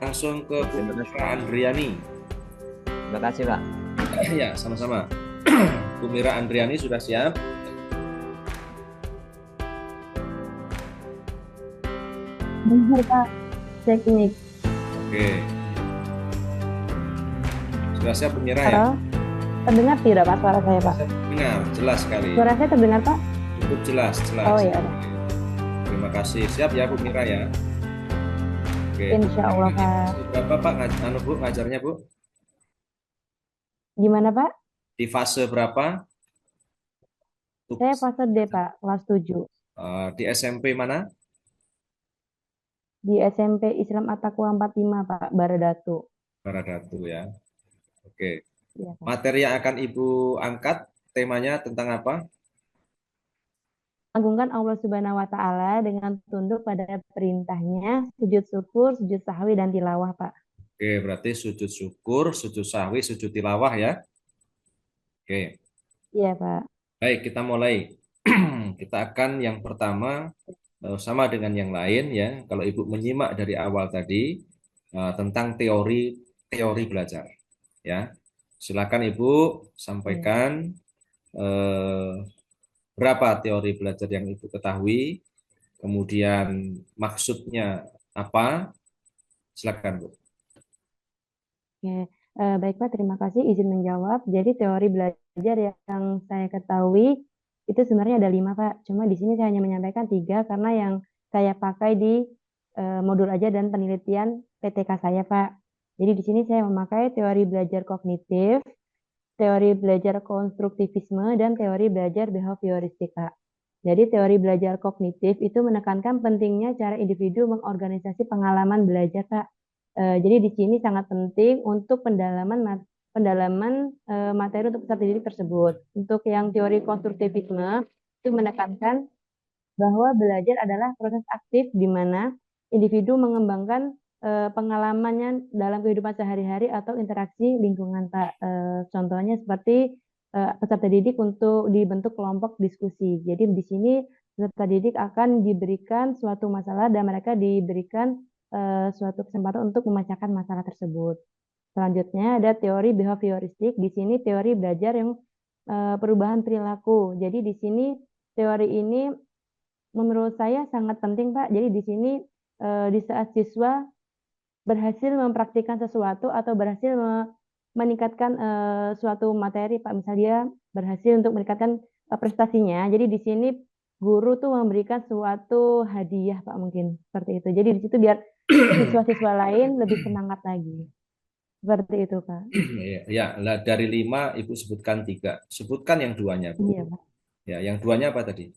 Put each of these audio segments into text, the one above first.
Langsung ke Bu Terima kasih. Andriani. Terima kasih, Pak. Ya, sama-sama. Bu Mira Andriani sudah siap? Benar, Pak. Teknik. Oke. Sudah siap Bu Mira ya? Halo, terdengar tidak Pak suara saya, Sudah Pak? siap dengar, jelas sekali. Suara saya terdengar, Pak? Cukup jelas, Oh jelas. ya udah. Terima kasih. Siap ya Bu Mira ya? Oke. Bu Insya Mira Allah, ini Pak. fase berapa Pak Bu ngajarnya Bu? Gimana, Pak? Di fase berapa? Saya Tugas fase D, Pak, kelas 7. di SMP mana? Di SMP Islam Attaqwa 45, Pak, Baradatu. Baradatu ya. Oke. Iya, Pak. Materi yang akan Ibu angkat temanya tentang apa? Agungkan Allah Subhanahu wa Ta'ala dengan tunduk pada perintahnya, sujud syukur, sujud sahwi, dan tilawah, Pak. Oke, berarti sujud syukur, sujud sahwi, sujud tilawah ya. Oke, Iya, Pak. baik kita mulai. Kita akan yang pertama sama dengan yang lain ya. Kalau Ibu menyimak dari awal tadi tentang teori teori belajar ya. Silakan Ibu Iya. sampaikan eh, berapa teori belajar yang Ibu ketahui, kemudian maksudnya apa. Silakan Bu. Oke. Baik, Pak. Terima kasih izin menjawab. Jadi teori belajar yang saya ketahui itu sebenarnya ada 5, Pak. Cuma di sini saya hanya menyampaikan 3 karena yang saya pakai di modul aja dan penelitian PTK saya, Pak. Jadi di sini saya memakai teori belajar kognitif, teori belajar konstruktivisme, dan teori belajar behavioristik, Kak. Jadi teori belajar kognitif itu menekankan pentingnya cara individu mengorganisasi pengalaman belajar, Kak. Jadi di sini sangat penting untuk pendalaman materi untuk peserta didik tersebut. Untuk yang teori konstruktivisme itu menekankan bahwa belajar adalah proses aktif di mana individu mengembangkan pengalamannya dalam kehidupan sehari-hari atau interaksi lingkungan, Pak. Contohnya seperti peserta didik untuk dibentuk kelompok diskusi. Jadi di sini peserta didik akan diberikan suatu masalah dan mereka diberikan suatu kesempatan untuk memecahkan masalah tersebut. Selanjutnya ada teori behavioristik. Di sini teori belajar yang perubahan perilaku. Jadi di sini teori ini menurut saya sangat penting, Pak. Jadi di sini di saat siswa berhasil mempraktikkan sesuatu atau berhasil meningkatkan suatu materi, Pak. Misalnya dia berhasil untuk meningkatkan prestasinya. Jadi di sini guru tuh memberikan suatu hadiah, Pak, mungkin seperti itu. Jadi di situ biar siswa-siswa lain lebih semangat lagi. Seperti itu, Kak. Ya, ya, lah dari 5 Ibu sebutkan 3. Sebutkan yang duanya Bu. Iya, Pak. Ya, yang duanya apa tadi?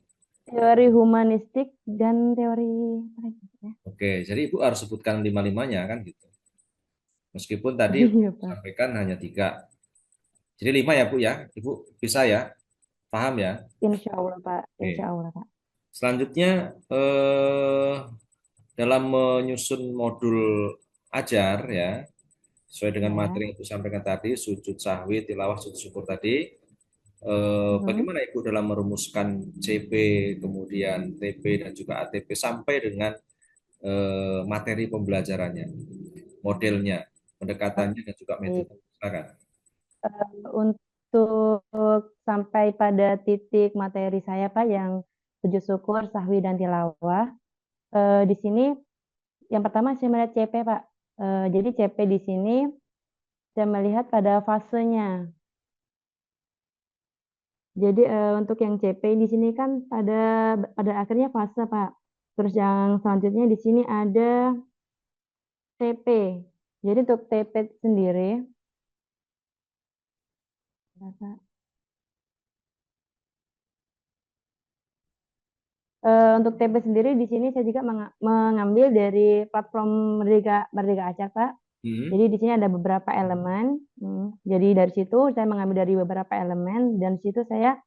Teori humanistik dan teori apa lagi, ya? Oke, jadi Ibu harus sebutkan lima-limanya kan gitu. Meskipun tadi Iya, Pak. sampaikan hanya 3. Jadi 5 ya Bu ya. Ibu bisa ya? Paham ya? Insya Allah, Pak. Insya Oke. Allah, Pak. Selanjutnya dalam menyusun modul ajar ya, sesuai dengan materi Ya. yang Ibu sampaikan tadi, sujud sahwi, tilawah, sujud syukur tadi, Mhm. bagaimana Ibu dalam merumuskan CP, kemudian TP dan juga ATP sampai dengan materi pembelajarannya, modelnya, pendekatannya dan juga Baik. metode. Silakan. Untuk sampai pada titik materi saya, Pak, yang sujud syukur, sahwi, dan tilawah, di sini yang pertama saya melihat CP, Pak. Jadi CP di sini saya melihat pada fasenya. Jadi untuk yang CP di sini kan pada akhirnya fase, Pak. Terus yang selanjutnya di sini ada TP. Jadi untuk TP sendiri, untuk TP sendiri di sini saya juga mengambil dari platform Merdeka Merdeka Acak, Pak. Hmm. Jadi di sini ada beberapa elemen. Jadi dari situ saya mengambil dari beberapa elemen dan di situ saya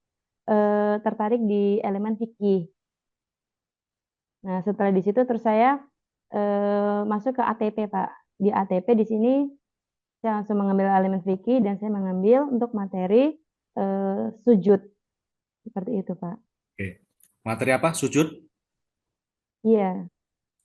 tertarik di elemen fikih. Nah, setelah di situ terus saya masuk ke ATP, Pak. Di ATP di sini saya langsung mengambil elemen fikih dan saya mengambil untuk materi sujud seperti itu, Pak. Oke. Materi apa? Sujud? Iya,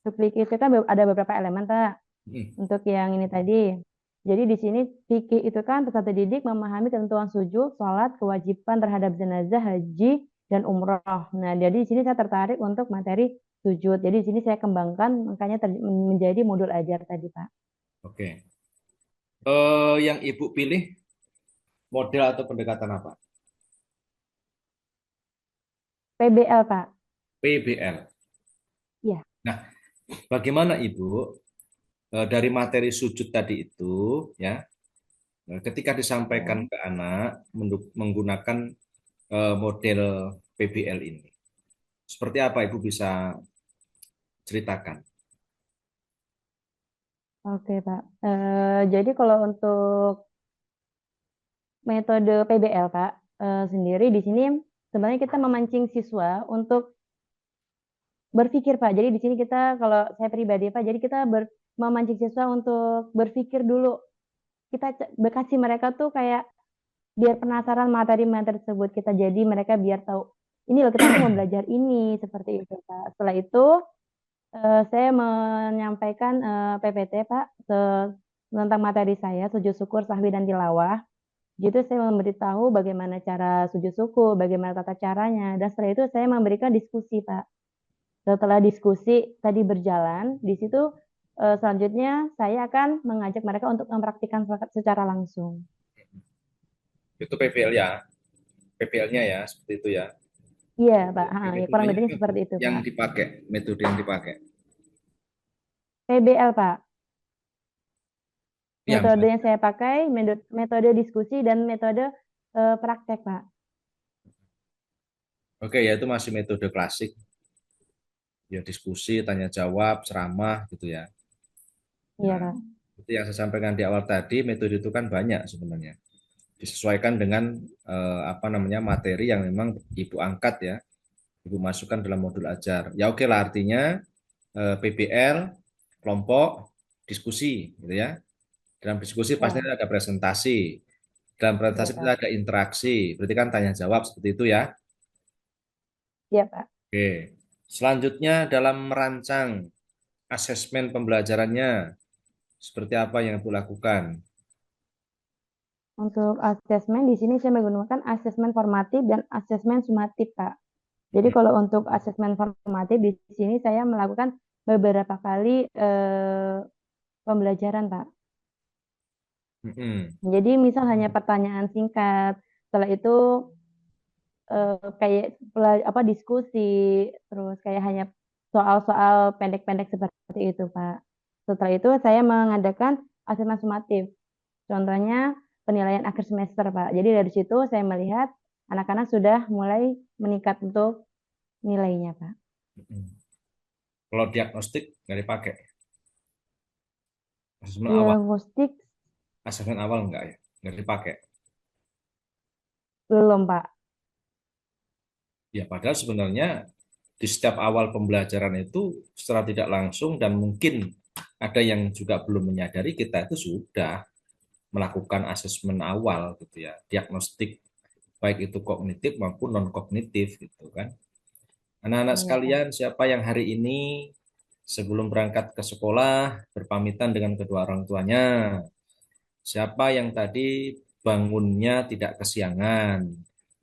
untuk fikih itu kan ada beberapa elemen, Pak. Hmm. Untuk yang ini tadi. Jadi di sini fikih itu kan peserta didik memahami ketentuan sujud, sholat, kewajiban terhadap jenazah, haji, dan umroh. Nah, jadi di sini saya tertarik untuk materi sujud. Jadi di sini saya kembangkan, makanya menjadi modul ajar tadi, Pak. Oke. Yang Ibu pilih model atau pendekatan apa? PBL, Pak. PBL. Iya. Nah, bagaimana Ibu dari materi sujud tadi itu, ya, ketika disampaikan Ya. ke anak menggunakan model PBL ini, seperti apa Ibu bisa ceritakan? Oke, Pak. Jadi kalau untuk metode PBL, Pak, sendiri di sini sebenarnya kita memancing siswa untuk berpikir, Pak. Jadi di sini kita, kalau saya pribadi, Pak, jadi kita memancing siswa untuk berpikir dulu. Kita kasih mereka tuh kayak biar penasaran materi-materi tersebut kita, jadi mereka biar tahu ini loh kita tuh mau belajar ini seperti itu, Pak. Setelah itu saya menyampaikan PPT, Pak, tentang materi saya sujud syukur, sahwi, dan tilawah. Jadi saya memberitahu bagaimana cara sujud syukur, bagaimana tata caranya, dan setelah itu saya memberikan diskusi, Pak. Setelah diskusi tadi berjalan, di situ selanjutnya saya akan mengajak mereka untuk mempraktikkan secara langsung. Itu PBL ya, PBL-nya ya, seperti itu ya. Iya, Pak. Oke, Ya, kurang metodenya lebihnya apa Bu? seperti itu, Yang Pak. dipakai, metode yang dipakai. PBL, Pak. Yang Metode yang saya pakai, metode diskusi dan metode praktek, Pak. oke ya, itu masih metode klasik, ya diskusi, tanya jawab, ceramah gitu ya. Iya, Nah, Pak. itu yang saya sampaikan di awal tadi, metode itu kan banyak sebenarnya. Disesuaikan dengan apa namanya materi yang memang Ibu angkat ya, Ibu masukkan dalam modul ajar. Ya oke lah, artinya PBL, kelompok, diskusi gitu ya. Dalam diskusi pasti Ya, ada presentasi. Dalam iya, presentasi pasti Pak. ada interaksi. Berarti kan tanya jawab seperti itu ya. Iya, Pak. Oke. Selanjutnya dalam merancang asesmen pembelajarannya, seperti apa yang Ibu lakukan? Untuk asesmen di sini saya menggunakan asesmen formatif dan asesmen sumatif, Pak. Jadi kalau untuk asesmen formatif di sini saya melakukan beberapa kali pembelajaran, Pak. Mm-mm. Jadi misal hanya pertanyaan singkat, setelah itu kayak apa diskusi, terus kayak hanya soal-soal pendek-pendek seperti itu, Pak. Setelah itu saya mengadakan asesmen sumatif. Contohnya penilaian akhir semester, Pak. Jadi dari situ saya melihat anak-anak sudah mulai meningkat untuk nilainya, Pak. Mm-mm. Kalau diagnostik nggak dipakai. Asesmen awal, Diagnostik asesmen awal nggak ya? Nggak dipakai. belum, Pak. Ya, padahal sebenarnya di setiap awal pembelajaran itu secara tidak langsung dan mungkin ada yang juga belum menyadari kita itu sudah melakukan asesmen awal gitu ya, diagnostik baik itu kognitif maupun non kognitif gitu kan. Anak-anak Iya, Pak. sekalian, siapa yang hari ini sebelum berangkat ke sekolah berpamitan dengan kedua orang tuanya? Siapa yang tadi bangunnya tidak kesiangan?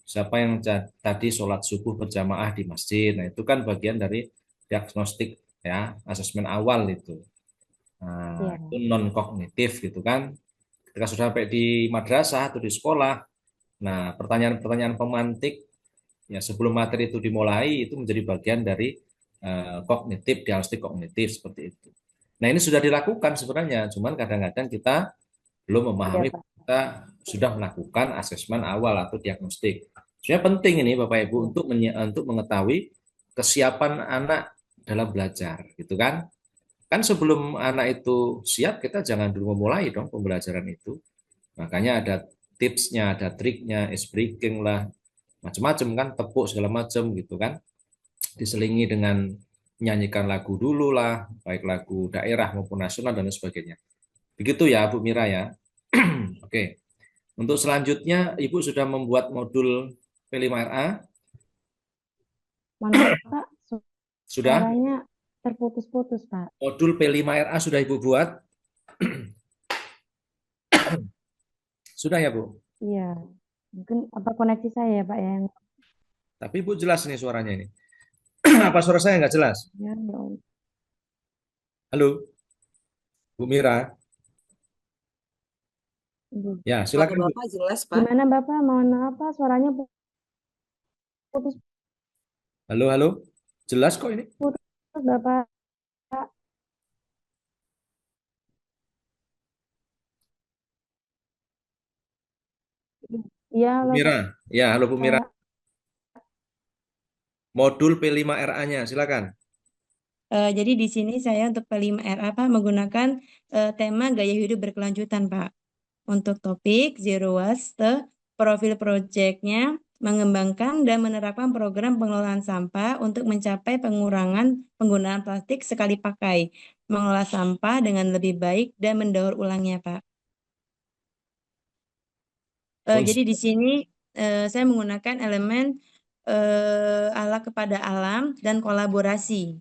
Siapa yang tadi sholat subuh berjamaah di masjid? Nah, itu kan bagian dari diagnostik ya, asesmen awal itu. Nah, Iya, itu Pak. non kognitif gitu kan. Ketika sudah sampai di madrasah atau di sekolah, nah pertanyaan-pertanyaan pemantik ya sebelum materi itu dimulai itu menjadi bagian dari kognitif, diagnostik kognitif seperti itu. Nah, ini sudah dilakukan sebenarnya, cuman kadang-kadang kita belum Iya, memahami Pak. kita sudah melakukan asesmen awal atau diagnostik. Sebenarnya penting ini Bapak Ibu Iya. untuk mengetahui kesiapan anak dalam belajar, gitu kan? Kan sebelum anak itu siap, kita jangan dulu memulai dong pembelajaran itu. Makanya ada tipsnya, ada triknya, ice breaking lah, macam-macam kan, tepuk segala macam gitu kan. Diselingi dengan menyanyikan lagu dulu lah, baik lagu daerah maupun nasional dan lain sebagainya. Begitu ya Bu Mira ya. Oke. Untuk selanjutnya, Ibu sudah membuat modul P5RA? Mohon maaf, Pak. Sudah? Suaranya terputus-putus, Pak. Modul P5RA sudah Ibu buat? Sudah ya, Bu? Iya, mungkin apa koneksi saya ya Pak yang Tapi Bu jelas nih suaranya ini. Apa suara saya nggak jelas? ya, ya Allah. Halo, Bu Mira. Ibu. Ya, Suara silakan Bu. Bapak jelas, Pak. Gimana Bapak? Mohon maaf Pak, suaranya putus-putus Halo, halo. Jelas kok ini. Bapak. Iya, Bu halo Mira. Ya, halo Bu Mira. Pak. Modul P5RA-nya, silakan. Jadi di sini saya untuk P5RA Pak menggunakan tema gaya hidup berkelanjutan Pak. Untuk topik Zero Waste, profil proyeknya mengembangkan dan menerapkan program pengelolaan sampah untuk mencapai pengurangan penggunaan plastik sekali pakai, mengelola sampah dengan lebih baik dan mendaur ulangnya Pak. Jadi di sini saya menggunakan elemen ala kepada alam dan kolaborasi.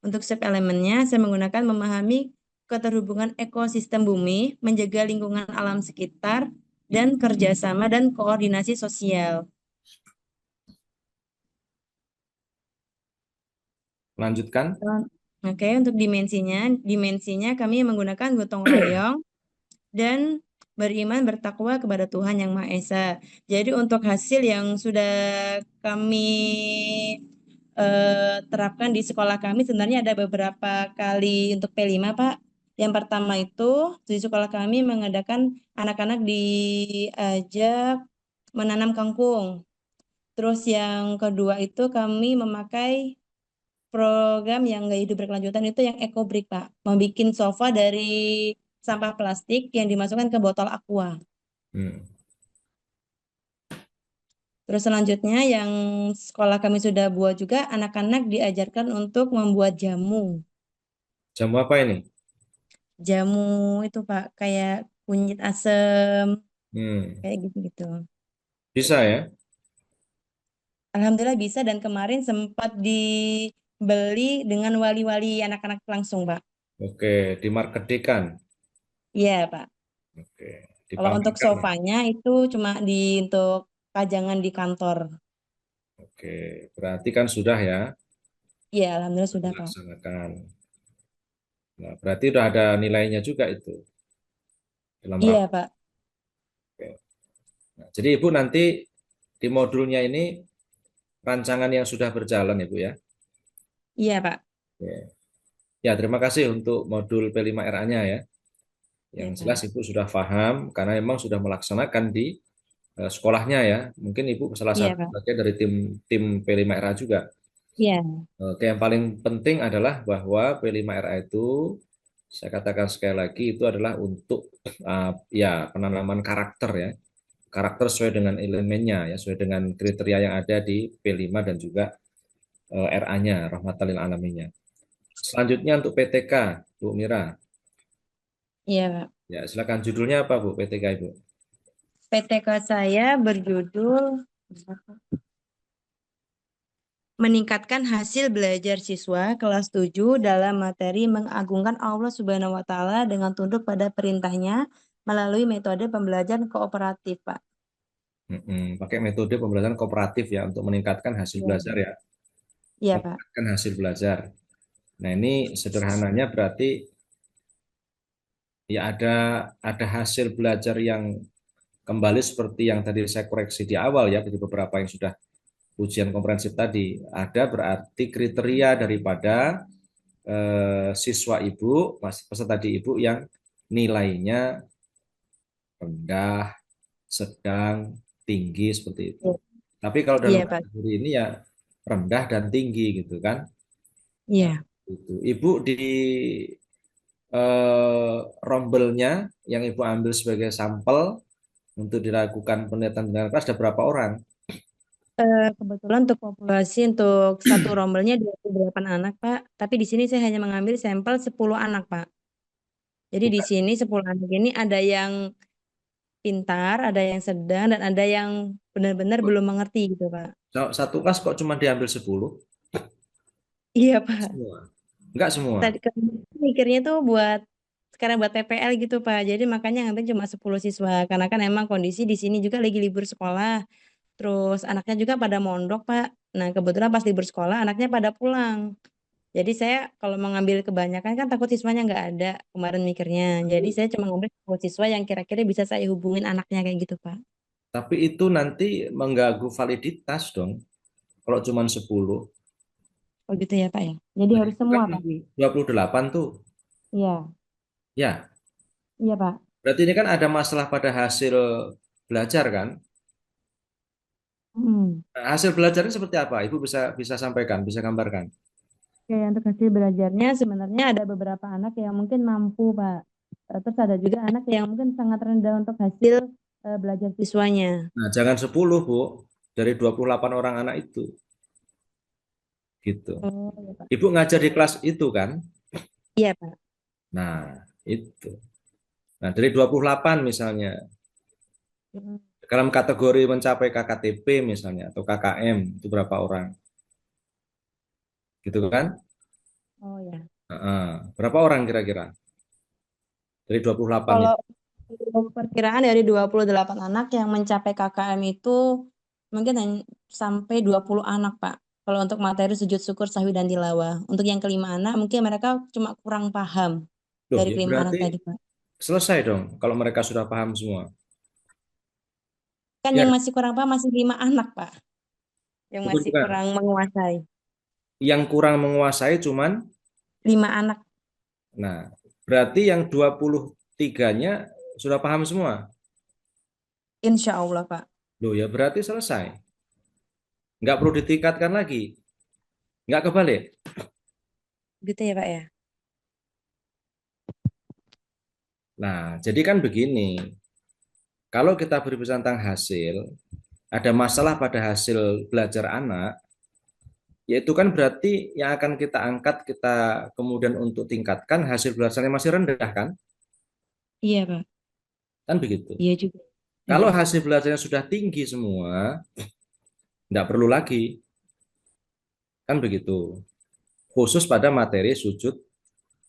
Untuk sub-elemennya, saya menggunakan memahami keterhubungan ekosistem bumi, menjaga lingkungan alam sekitar, dan kerjasama dan koordinasi sosial. Lanjutkan. Oke, untuk dimensinya kami menggunakan gotong royong dan beriman bertakwa kepada Tuhan Yang Maha Esa. Jadi untuk hasil yang sudah kami terapkan di sekolah kami sebenarnya ada beberapa kali untuk P5 Pak. Yang pertama itu di sekolah kami mengadakan anak-anak diajak menanam kangkung. Terus yang kedua itu kami memakai program yang gaya hidup berkelanjutan itu yang EcoBrick Pak. Membikin sofa dari sampah plastik yang dimasukkan ke botol aqua. Terus selanjutnya yang sekolah kami sudah buat juga anak-anak diajarkan untuk membuat jamu. Jamu apa ini? Jamu itu Pak kayak kunyit asem kayak gitu-gitu. Bisa ya? Alhamdulillah bisa dan kemarin sempat dibeli dengan wali-wali anak-anak langsung Pak. Oke, dimarketingkan. Iya Pak. Oke, Kalau untuk dipamerkan. sofanya itu cuma untuk pajangan di kantor. Oke, berarti kan sudah ya Iya, alhamdulillah sudah Pak. dilaksanakan. Nah, berarti udah ada nilainya juga itu dalam Iya rapor. Pak. Oke. Nah, jadi Ibu nanti di modulnya ini rancangan yang sudah berjalan Ibu ya. Iya Pak. Oke. Ya, terima kasih untuk modul P5RA-nya ya. Yang Iya, jelas Pak. Ibu sudah paham karena memang sudah melaksanakan di sekolahnya ya. Mungkin Ibu salah Iya satu Pak. bagian dari tim P5RA juga. Iya. Oke, yang paling penting adalah bahwa P5RA itu saya katakan sekali lagi itu adalah untuk ya penanaman karakter ya. Karakter sesuai dengan elemennya ya, sesuai dengan kriteria yang ada di P5 dan juga RA-nya, Rahmatan lil Alaminnya. Selanjutnya untuk PTK, Bu Mira. Iya Pak. Ya, silakan judulnya apa Bu PTK Ibu? PTK saya berjudul Meningkatkan hasil belajar siswa kelas 7 dalam materi mengagungkan Allah Subhanahu wa taala dengan tunduk pada perintahnya melalui metode pembelajaran kooperatif, Pak. Pakai metode pembelajaran kooperatif ya untuk meningkatkan hasil Iya. belajar ya. Iya, Pak. Meningkatkan hasil belajar. Nah, ini sederhananya berarti ya ada hasil belajar yang kembali seperti yang tadi saya koreksi di awal ya, di beberapa yang sudah ujian komprehensif tadi. Ada berarti kriteria daripada siswa ibu, peserta di ibu yang nilainya rendah, sedang, tinggi seperti itu. Iya. Tapi kalau dalam Iya, Pak. kategori ini ya rendah dan tinggi gitu kan. Iya. Itu. Ibu di rombelnya yang ibu ambil sebagai sampel untuk dilakukan penelitian dengan kelas ada berapa orang? Kebetulan untuk populasi untuk satu rombelnya 28 anak, Pak. Tapi di sini saya hanya mengambil sampel 10 anak, Pak. Jadi di sini 10 anak ini ada yang pintar, ada yang sedang, dan ada yang benar-benar belum mengerti gitu, Pak. Satu kelas kok cuma diambil 10? Iya, Pak. Semua. Enggak semua. Tadi kami mikirnya tuh buat sekarang buat PPL gitu Pak. Jadi makanya ngambil cuma 10 siswa karena kan emang kondisi di sini juga lagi libur sekolah. Terus anaknya juga pada mondok Pak. Nah kebetulan pas libur sekolah anaknya pada pulang. Jadi saya kalau mau ngambil kebanyakan kan takut siswanya nggak ada kemarin mikirnya. Jadi saya cuma ngambil 10 siswa yang kira-kira bisa saya hubungin anaknya kayak gitu Pak. Tapi itu nanti mengganggu validitas dong. Kalau cuma 10. Oh gitu ya Pak ya. Jadi Nah, harus itu kan semua Pak. 28 tuh. Iya, Ya, iya Pak. berarti ini kan ada masalah pada hasil belajar kan? Hmm. Nah, hasil belajarnya seperti apa? Ibu bisa bisa sampaikan, bisa gambarkan. Oke, untuk hasil belajarnya sebenarnya ada beberapa anak yang mungkin mampu, Pak. Terus ada juga anak yang mungkin sangat rendah untuk hasil belajar siswanya. Nah, jangan 10, Bu. Dari 28 orang anak itu. Gitu. Oh, ya, Pak. Ibu ngajar di kelas itu kan? Iya, Pak. Nah, itu. Nah, dari 28 misalnya. Mm. Dalam kategori mencapai KKTP misalnya, atau KKM, itu berapa orang? Gitu kan? Oh ya. Heeh. Berapa orang kira-kira? Dari 28 Kalau itu. perkiraan dari 28 anak yang mencapai KKM itu mungkin sampai 20 anak, Pak. Kalau untuk materi sujud syukur, sahwi, dan tilawah. Untuk yang kelima anak, mungkin mereka cuma kurang paham Loh, dari ya kelima anak berarti tadi, Pak. selesai dong kalau mereka sudah paham semua. Kan Ya, yang masih kurang paham masih 5 anak, Pak. Yang masih bukan. kurang menguasai. Yang kurang menguasai cuman, 5 anak. nah, berarti yang 23-nya sudah paham semua. Insya Allah, Pak. Loh, ya berarti selesai. Nggak perlu ditingkatkan lagi. Nggak kebalik. Gitu ya, Pak ya. Nah, jadi kan begini. Kalau kita berbicara tentang hasil, ada masalah pada hasil belajar anak, yaitu kan berarti yang akan kita angkat, kita kemudian untuk tingkatkan hasil belajarnya masih rendah kan? Iya, Pak. Kan begitu. Iya juga. Kalau Heeh. hasil belajarnya sudah tinggi semua, nggak perlu lagi. Kan begitu. Khusus pada materi sujud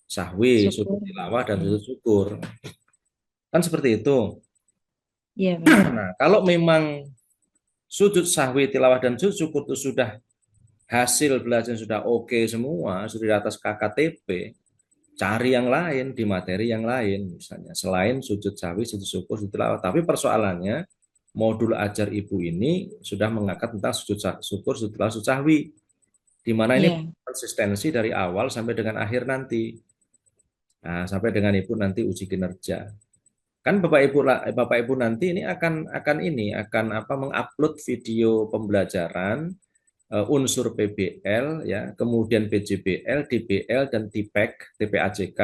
sahwi, sujud Syukur. tilawah, dan Iya, sujud syukur. Kan seperti itu. iya, Pak. Nah, kalau memang sujud sahwi, tilawah, dan sujud syukur itu sudah hasil belajar sudah oke semua, sudah di atas KKTP, cari yang lain di materi yang lain, misalnya selain sujud sahwi, sujud syukur, sujud tilawah. Tapi persoalannya modul ajar ibu ini sudah mengangkat tentang sujud syukur, sujud tilawah, sujud sahwi, di mana ini Iya. konsistensi dari awal sampai dengan akhir nanti. Nah, sampai dengan ibu nanti uji kinerja. Kan Bapak Ibu nanti ini akan ini akan apa mengupload video pembelajaran unsur PBL ya, kemudian PJBL, DBL dan TPEK, TPAJK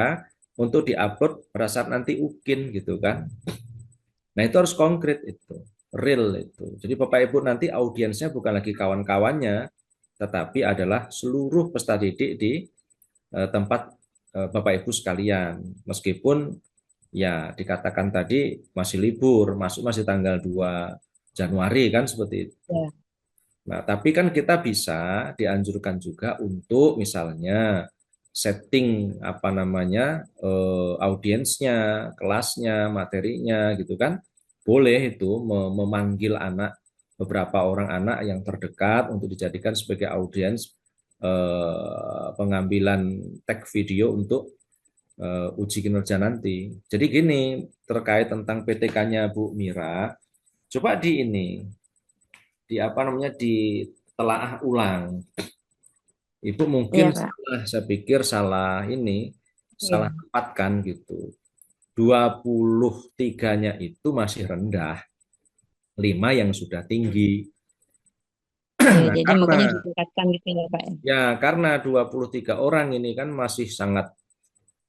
untuk diupload pada saat nanti UKIN gitu kan. Nah, itu harus konkret itu, real itu. Jadi Bapak Ibu nanti audiensnya bukan lagi kawan-kawannya, tetapi adalah seluruh peserta didik di tempat Bapak Ibu sekalian. Meskipun ya dikatakan tadi masih libur, masih tanggal 2 Januari kan seperti itu. Iya. Nah, tapi kan kita bisa dianjurkan juga untuk misalnya setting apa namanya audiensnya, kelasnya, materinya gitu kan. Boleh itu memanggil beberapa orang anak yang terdekat untuk dijadikan sebagai audiens pengambilan tag video untuk uji kinerja nanti. Jadi gini, terkait tentang PTK-nya Bu Mira, coba di apa namanya ditelaah ulang. Ibu mungkin Iya, Pak. salah, saya pikir salah ini, salah Iya. tempatkan gitu. 23-nya itu masih rendah, 5 yang sudah tinggi. Oke, Nah, jadi makanya karena ditingkatkan gitu ya, Pak ya. karena 23 orang ini kan masih sangat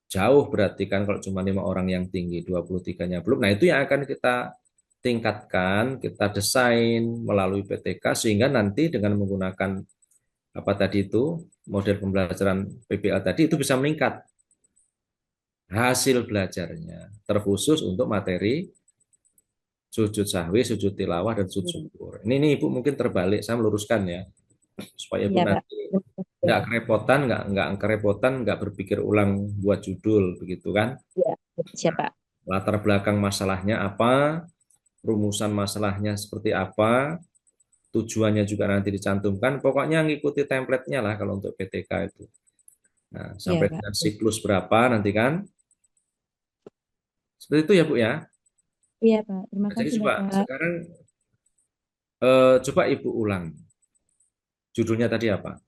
jauh, berarti kan kalau cuma 5 orang yang tinggi, 23-nya belum. Nah, itu yang akan kita tingkatkan, kita desain melalui PTK sehingga nanti dengan menggunakan apa tadi itu model pembelajaran PBL tadi itu bisa meningkat hasil belajarnya, terkhusus untuk materi sujud sahwi, sujud tilawah, dan sujud Iya, syukur. Ini Ibu mungkin terbalik, saya meluruskan ya, supaya Ibu iya, Pak. nanti nggak kerepotan, nggak berpikir ulang buat judul begitu kan? Iya. Siapa? Latar belakang masalahnya apa, rumusan masalahnya seperti apa, tujuannya juga nanti dicantumkan. Pokoknya ngikuti template-nya lah kalau untuk PTK itu. Nah, Iya, sampai Pak. dengan siklus berapa nanti kan. Seperti itu ya, Bu ya. Iya, Pak. Terima Nah, jadi kasih, coba Bapak. sekarang coba Ibu ulang. Judulnya tadi apa?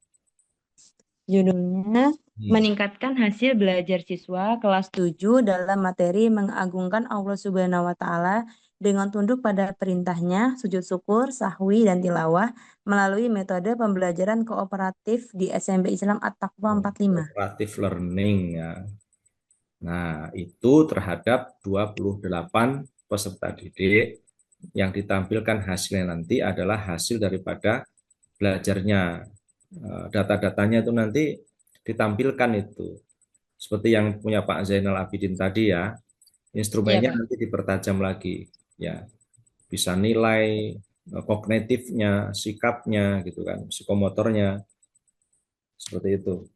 Judulnya Hmm. Meningkatkan hasil belajar siswa kelas 7 dalam materi mengagungkan Allah Subhanahu wa taala dengan tunduk pada perintahnya, sujud syukur, sahwi dan tilawah melalui metode pembelajaran kooperatif di SMP Islam At-Taqwa 45. Cooperative learning ya. Nah, itu terhadap 28 peserta didik yang ditampilkan hasilnya nanti adalah hasil daripada belajarnya. Data-datanya itu nanti ditampilkan itu. Seperti yang punya Pak Zainal Abidin tadi ya, Iya, instrumennya Pak. nanti dipertajam lagi. Ya, bisa nilai kognitifnya, sikapnya gitu kan, psikomotornya seperti itu.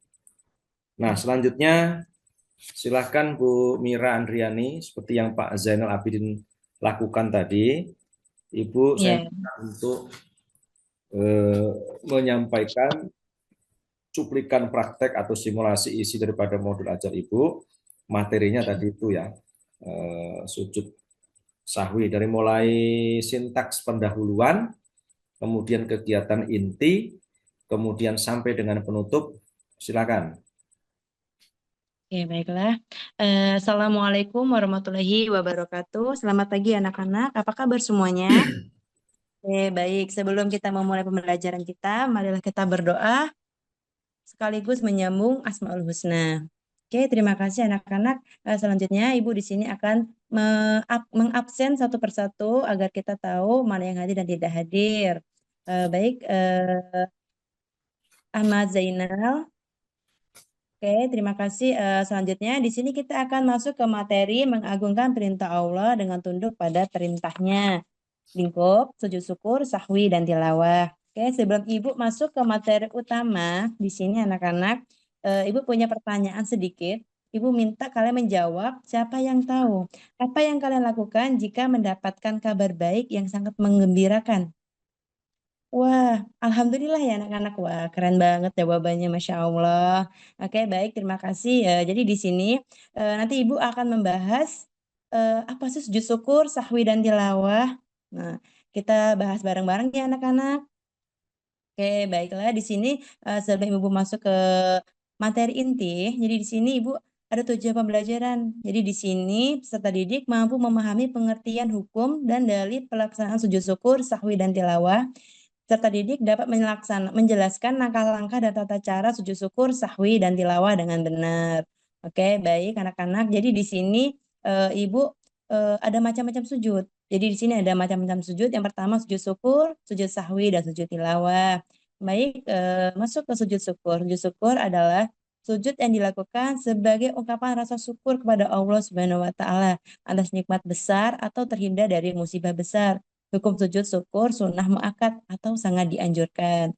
Nah, selanjutnya silahkan Bu Mira Andriani, seperti yang Pak Zainal Abidin lakukan tadi, Ibu saya Iya. minta untuk menyampaikan cuplikan praktek atau simulasi isi daripada modul ajar Ibu. Materinya tadi itu ya, sujud sahwi dari mulai sintaks pendahuluan, kemudian kegiatan inti, kemudian sampai dengan penutup. Silakan. Oke, baiklah. Assalamualaikum warahmatullahi wabarakatuh. Selamat pagi anak-anak. Apa kabar semuanya? Oke, baik. Sebelum kita memulai pembelajaran kita, marilah kita berdoa sekaligus menyambung Asmaul Husna. Oke, terima kasih anak-anak. Selanjutnya, Ibu di sini akan mengabsen satu persatu agar kita tahu mana yang hadir dan tidak hadir. Baik, Ahmad Zainal. Oke, terima kasih. Selanjutnya, di sini kita akan masuk ke materi mengagungkan perintah Allah dengan tunduk pada perintahnya. Lingkup, sujud syukur, sahwi, dan tilawah. Oke, sebelum Ibu masuk ke materi utama, di sini anak-anak, Ibu punya pertanyaan sedikit. Ibu minta kalian menjawab siapa yang tahu. Apa yang kalian lakukan jika mendapatkan kabar baik yang sangat menggembirakan? Wah, alhamdulillah ya anak-anak. Wah, keren banget jawabannya, Masya Allah. Oke, baik, terima kasih. Jadi di sini nanti Ibu akan membahas apa sih sujud syukur, sahwi, dan tilawah. Nah, kita bahas bareng-bareng ya anak-anak. Oke, baiklah. Di sini sebelum Ibu masuk ke materi inti, jadi di sini Ibu ada tujuan pembelajaran. Jadi di sini peserta didik mampu memahami pengertian hukum dan dalil pelaksanaan sujud syukur, sahwi, dan tilawah. Peserta didik dapat menjelaskan langkah-langkah dan tata cara sujud syukur, sahwi, dan tilawah dengan benar. Oke, baik anak-anak. Jadi di sini Ibu ada macam-macam sujud. Jadi di sini ada macam-macam sujud. Yang pertama sujud syukur, sujud sahwi, dan sujud tilawah. Baik, masuk ke sujud syukur. Sujud syukur adalah sujud yang dilakukan sebagai ungkapan rasa syukur kepada Allah Subhanahu wa taala atas nikmat besar atau terhindar dari musibah besar. Hukum sujud syukur sunnah muakkad atau sangat dianjurkan.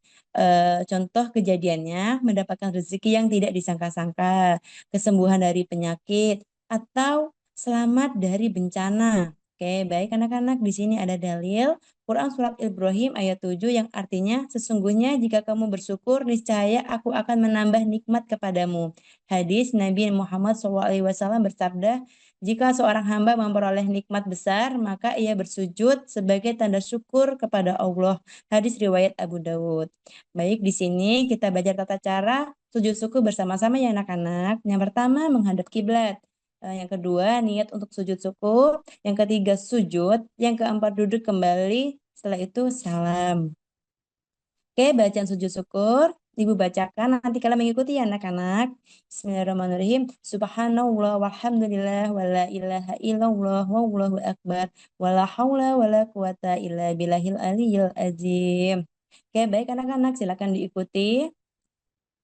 Contoh kejadiannya mendapatkan rezeki yang tidak disangka-sangka, kesembuhan dari penyakit, atau selamat dari bencana. Oke, baik anak-anak, di sini ada dalil Quran surat Ibrahim ayat 7 yang artinya sesungguhnya jika kamu bersyukur niscaya aku akan menambah nikmat kepadamu. Hadis Nabi Muhammad SAW bersabda, jika seorang hamba memperoleh nikmat besar, maka ia bersujud sebagai tanda syukur kepada Allah. Hadis riwayat Abu Dawud. Baik, di sini kita belajar tata cara sujud syukur bersama-sama ya anak-anak. Yang pertama menghadap kiblat. Yang kedua niat untuk sujud syukur. Yang ketiga sujud. Yang keempat duduk kembali. Setelah itu salam. Oke, bacaan sujud syukur. Ibu bacakan, nanti kalian mengikuti ya anak-anak. Bismillahirrahmanirrahim. Subhanallah walhamdulillah wa la ilaha illallah wallahu akbar wa la haula wa la quwata illa billahil aliyyil azim. Oke, baik anak-anak, silakan diikuti.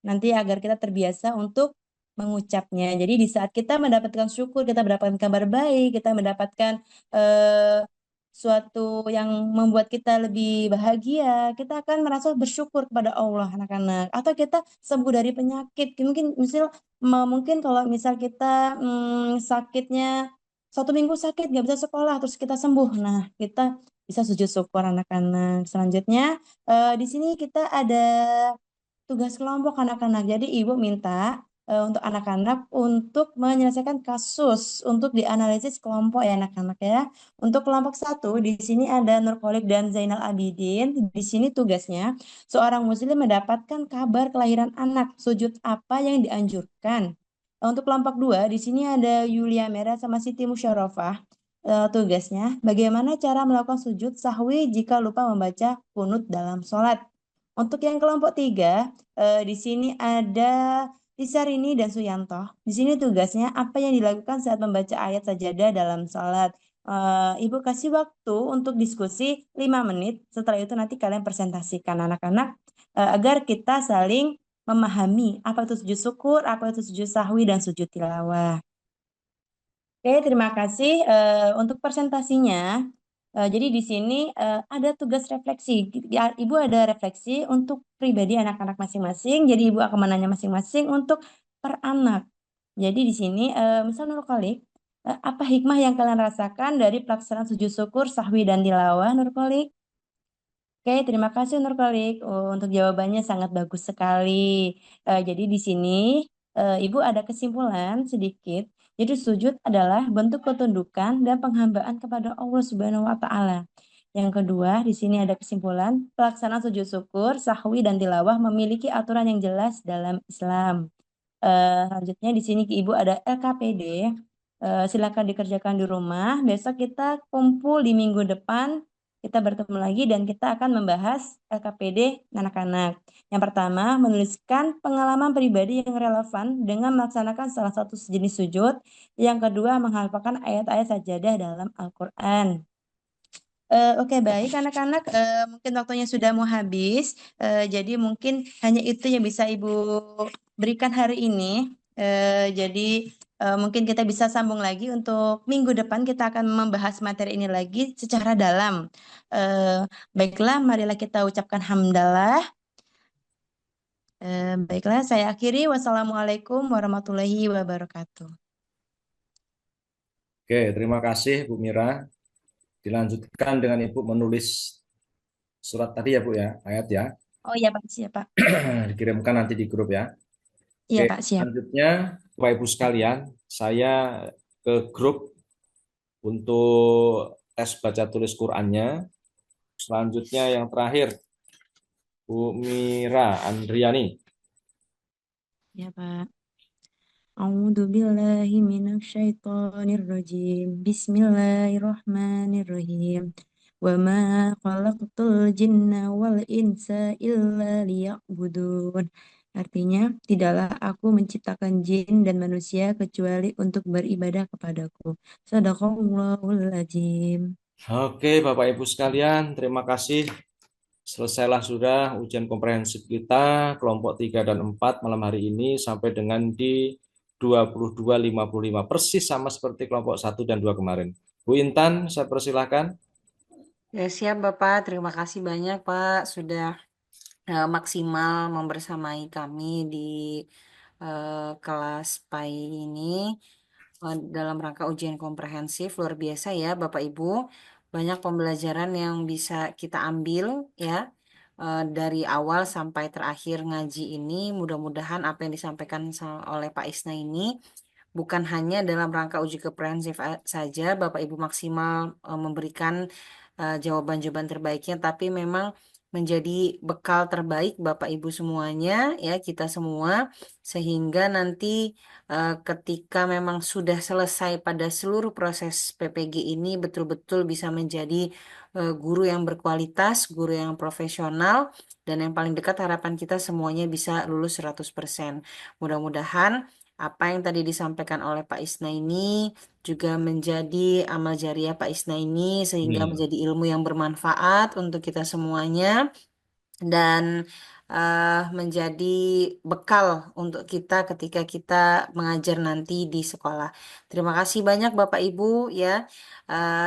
Nanti agar kita terbiasa untuk mengucapnya. Jadi di saat kita mendapatkan syukur, kita mendapatkan kabar baik, kita mendapatkan suatu yang membuat kita lebih bahagia, kita akan merasa bersyukur kepada Allah anak-anak. Atau kita sembuh dari penyakit. Mungkin kalau misal kita sakitnya 1 minggu sakit nggak bisa sekolah terus kita sembuh. Nah, kita bisa sujud syukur anak-anak. Selanjutnya di sini kita ada tugas kelompok anak-anak. Jadi ibu minta untuk anak-anak untuk menyelesaikan kasus untuk dianalisis kelompok ya anak-anak ya. Untuk kelompok 1 di sini ada Nurkolik dan Zainal Abidin. Di sini tugasnya seorang muslim mendapatkan kabar kelahiran anak, sujud apa yang dianjurkan. Untuk kelompok 2 di sini ada Yulia Mera sama Siti Musyarofa. Tugasnya bagaimana cara melakukan sujud sahwi jika lupa membaca kunut dalam sholat. Untuk yang kelompok 3 di sini ada Tisarini dan Suyanto. Di sini tugasnya apa yang dilakukan saat membaca ayat sajadah dalam sholat. Ibu kasih waktu untuk diskusi 5 menit. Setelah itu nanti kalian presentasikan anak-anak agar kita saling memahami apa itu sujud syukur, apa itu sujud sahwi, dan sujud tilawah. Oke, terima kasih untuk presentasinya. Jadi di sini ada tugas refleksi. Ibu ada refleksi untuk pribadi anak-anak masing-masing. Jadi ibu akan menanya masing-masing untuk per anak. Jadi di sini misal Nurkolik, apa hikmah yang kalian rasakan dari pelaksanaan sujud syukur, sahwi, dan tilawah Nurkolik? Oke, terima kasih Nurkolik. Untuk jawabannya sangat bagus sekali. Jadi di sini Ibu ada kesimpulan sedikit. Jadi sujud adalah bentuk ketundukan dan penghambaan kepada Allah Subhanahu wa taala. Yang kedua, di sini ada kesimpulan, pelaksanaan sujud syukur, sahwi, dan tilawah memiliki aturan yang jelas dalam Islam. Selanjutnya di sini Ibu ada LKPD. Silakan dikerjakan di rumah. Besok kita kumpul di minggu depan. Kita bertemu lagi dan kita akan membahas LKPD anak-anak. Yang pertama, menuliskan pengalaman pribadi yang relevan dengan melaksanakan salah satu jenis sujud. Yang kedua, menghafalkan ayat-ayat sajadah dalam Al-Quran. Oke, baik anak-anak, mungkin waktunya sudah mau habis. Jadi mungkin hanya itu yang bisa Ibu berikan hari ini. Jadi mungkin kita bisa sambung lagi untuk minggu depan kita akan membahas materi ini lagi secara dalam. Baiklah, marilah kita ucapkan hamdalah. Baiklah, saya akhiri. Wassalamualaikum warahmatullahi wabarakatuh. Oke, terima kasih Bu Mira. Dilanjutkan dengan Ibu menulis surat tadi ya Bu ya, ayat ya. Oh iya Pak, siap Pak. Dikirimkan nanti di grup ya. Iya Oke, Pak, siap. selanjutnya Bapak Ibu sekalian, saya ke grup untuk tes baca tulis Qurannya. Selanjutnya yang terakhir, Bu Mira Andriani. Ya Pak. A'udzu billahi minasyaitonir rajim. Bismillahirrahmanirrahim. Wa ma khalaqtul jinna wal insa illa liya'budun. Artinya, tidaklah aku menciptakan jin dan manusia kecuali untuk beribadah kepadaku. Shadaqallahul azim. Oke, Bapak Ibu sekalian, terima kasih. Selesailah sudah ujian komprehensif kita kelompok 3 dan 4 malam hari ini sampai dengan di 22.55 persis sama seperti kelompok 1 dan 2 kemarin. Bu Intan, saya persilahkan. Ya, siap Bapak, terima kasih banyak Pak sudah maksimal membersamai kami di kelas PAI ini dalam rangka ujian komprehensif. Luar biasa ya Bapak Ibu, banyak pembelajaran yang bisa kita ambil ya dari awal sampai terakhir ngaji ini. Mudah-mudahan apa yang disampaikan oleh Pak Isna ini bukan hanya dalam rangka uji komprehensif saja Bapak Ibu maksimal memberikan jawaban-jawaban terbaiknya, tapi memang menjadi bekal terbaik Bapak Ibu semuanya ya, kita semua, sehingga nanti ketika memang sudah selesai pada seluruh proses PPG ini betul-betul bisa menjadi guru yang berkualitas, guru yang profesional, dan yang paling dekat harapan kita semuanya bisa lulus 100%. Mudah-mudahan apa yang tadi disampaikan oleh Pak Isna ini juga menjadi amal jariah Pak Isna ini sehingga menjadi ilmu yang bermanfaat untuk kita semuanya. Dan menjadi bekal untuk kita ketika kita mengajar nanti di sekolah. Terima kasih banyak Bapak Ibu ya.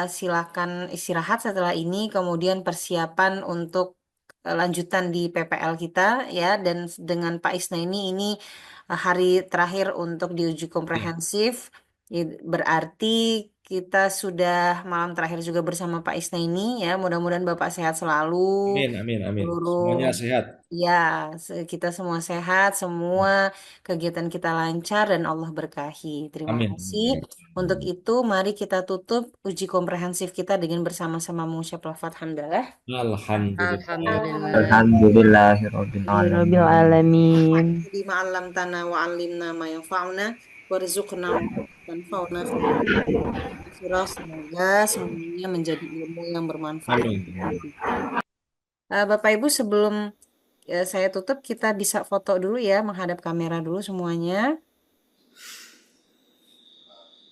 Silakan istirahat setelah ini, kemudian persiapan untuk lanjutan di PPL kita ya, dan dengan Pak Isnaini ini hari terakhir untuk diuji komprehensif. Berarti kita sudah malam terakhir juga bersama Pak Isnaini ya. Mudah-mudahan Bapak sehat selalu. Amin, amin, amin. Seluruh Semuanya sehat. ya, kita semua sehat, semua kegiatan kita lancar dan Allah berkahi. Terima Amin. kasih. Untuk itu, mari kita tutup uji komprehensif kita dengan bersama-sama mengucap lafaz hamdalah. Alhamdulillah. Alhamdulillah. Alhamdulillahirabbil Rabbil alamin. alamin. Bima 'allamtana wa 'allimna ma yanfa'una warzuqna tanfa'una. Semoga semuanya menjadi ilmu yang bermanfaat. Amin. Bapak Ibu, sebelum saya tutup, kita bisa foto dulu ya, menghadap kamera dulu semuanya.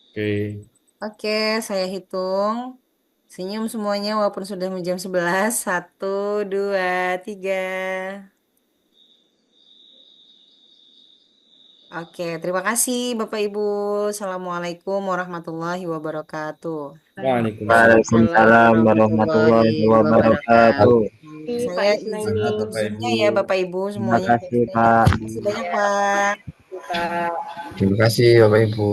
Oke. Oke, saya hitung. Senyum semuanya walaupun sudah jam 11. 1, 2, 3. Oke, terima kasih Bapak Ibu. Assalamualaikum warahmatullahi wabarakatuh. Waalaikumsalam warahmatullahi wabarakatuh. Saya izin tutup Bapak Zoom-nya Ibu. ya Bapak Ibu Terima semuanya. kasih, Pak. Terima kasih banyak Pak. Terima kasih Bapak Ibu.